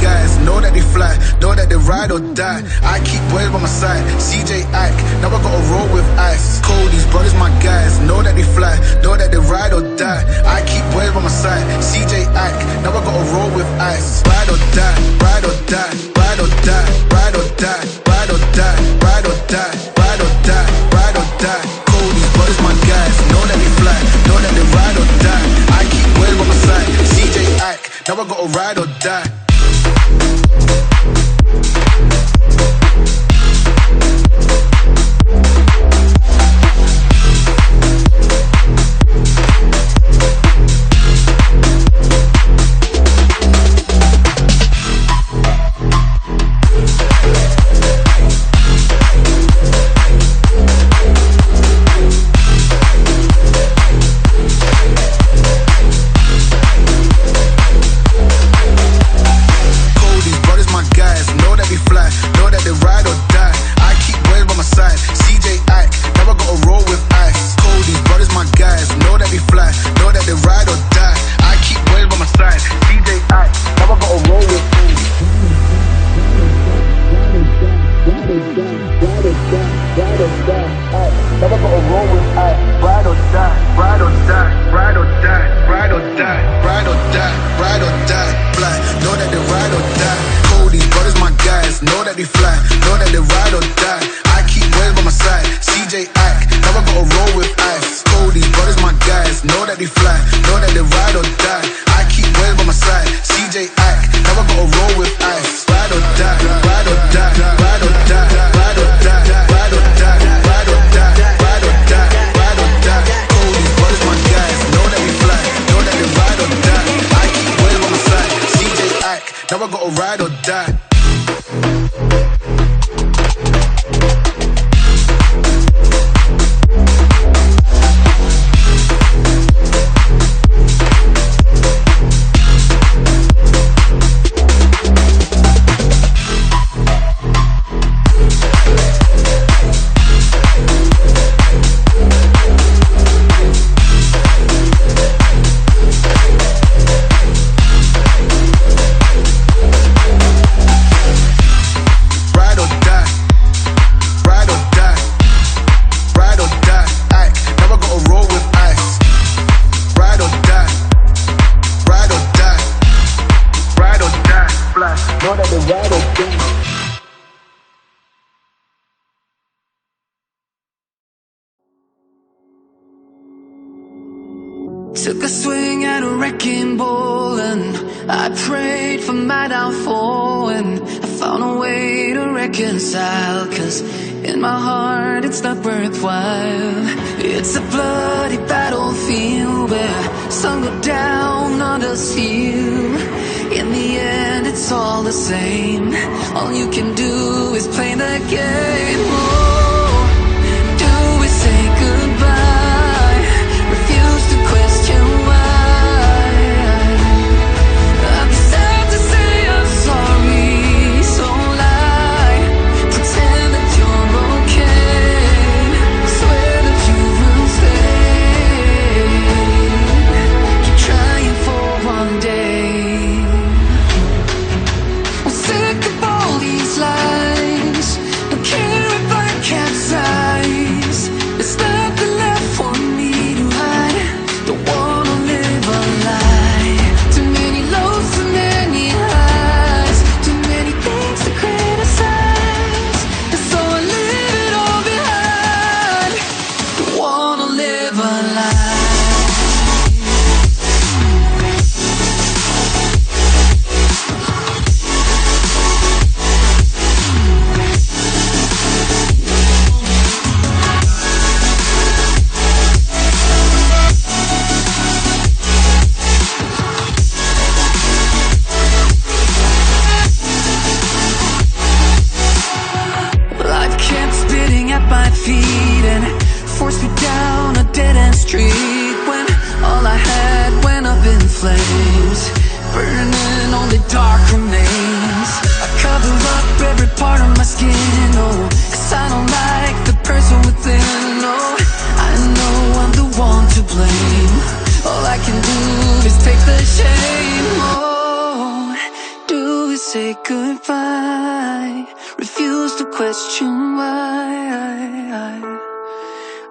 guys, know that they fly, know that they ride or die. I keep boys by my side, CJ Ike, now I gotta roll with ice. Cody's brothers, my guys, know that they fly, know that they ride or die. I keep boys by my side, CJ Ike, now I gotta roll with ice. Ride or die, ride or die, ride or die, ride or die, ride or die, ride or die, ride or die, ride or die. Cody's brothers, my guys, know that they fly, know that they ride or die. I keep boys by my side, CJ Ike, now I gotta ride or die. Took a swing at a wrecking ball and I prayed for my downfall, and I found a way to reconcile, 'cause in my heart it's not worthwhile. It's a bloody battlefield where some go down, others heal. In the end it's all the same. All you can do is play the game. Oh, do we say goodbye? Refuse to question why. I'd be sad to say I'm sorry, so lie. Pretend that you're okay. Swear that you will stay. Keep trying for one day. I'm sick of all these lies. Don't care if I capsize. There's nothing left for me to hide. Don't wanna live a lie. Too many lows, too many highs. Too many things to criticize. And so I leave it all behind. Don't wanna live a lie. Life kept spitting at my feet and forced me down a dead-end street, when all I had went up in flames, burning only dark remains. I cover up every part of my skin, oh, 'cause I don't like the person within. Oh, I know I'm the one to blame. All I can do is take the shame. Oh, do we say goodbye, refuse to question why.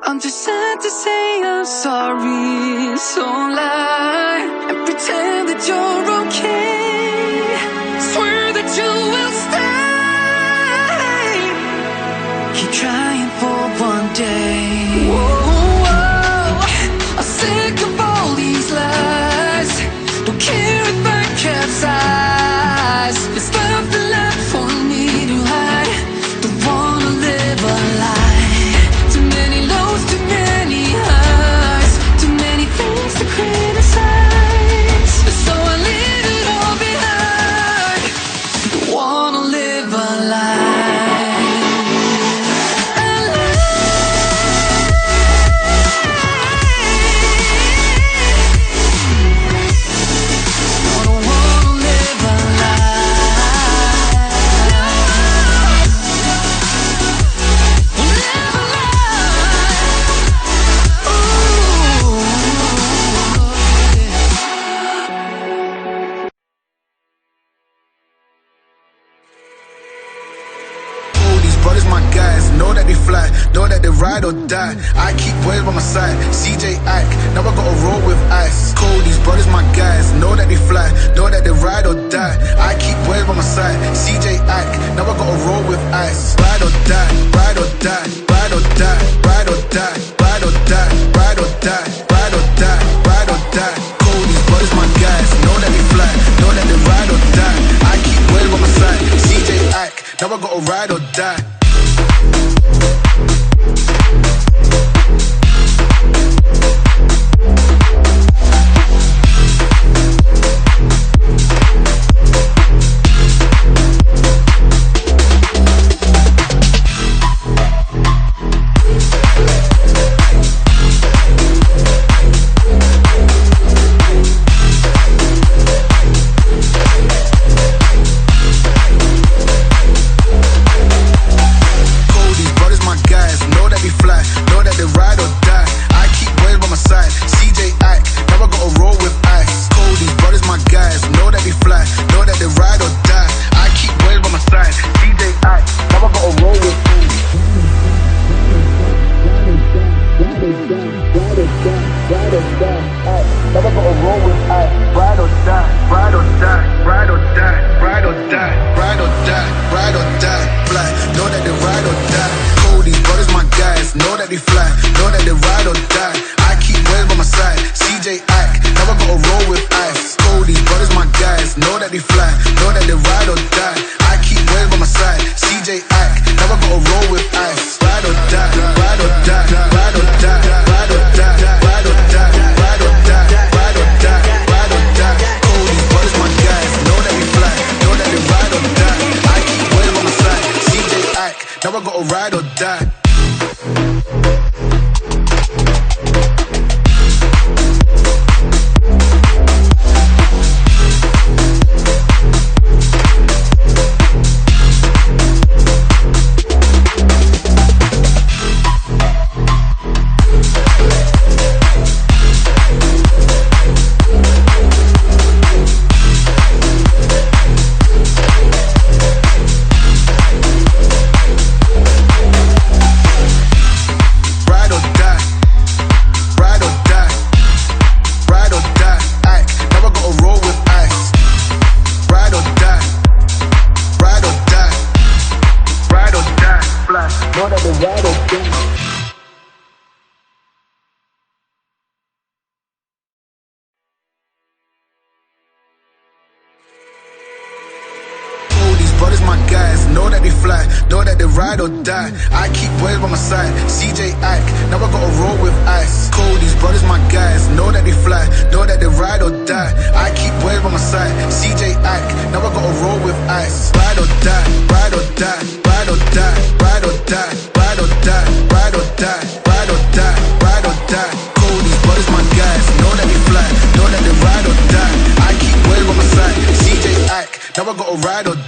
I'm too sad to say I'm sorry, so lie and pretend that you're okay. Swear that you will stay. Keep trying for one day. Whoa, I'm sick of all these lies. Don't care if I capsize. There's nothing left for me to hide. Don't wanna live a lie. Too many lows, too many highs, too many things to criticize. So I leave it all behind. Don't wanna live a lie. Brothers, my guys, know that they fly, know that they ride or die. I keep boys by my side, CJ Ack, now I gotta roll with ice. These brothers, my guys, know that they fly, know that they ride or die. I keep boys by my side, CJ Ack, now I gotta roll with ice. Ride or die, ride or die, ride or die, ride or die, ride or die, ride or die, ride or die, ride or die. These brothers, my guys, know that they fly, know that they ride or die. I keep boys by my side, CJ Ack, now I gotta ride or die. Now I gotta ride or die. Brothers, my guys, know that they fly, know that they ride or die. I keep boys by my side, CJ Ack, now I gotta roll with ice. These brothers, my guys, know that they fly, know that they ride or die. I keep boys by my side, CJ Ack, now I gotta roll with ice. Ride or die, ride or die, ride or die, ride or die, ride or die, ride or die, ride or die, ride or die. These brothers, my guys, know that they fly, know that they ride or die. I keep boys by my side, CJ Ack, now I gotta ride or die.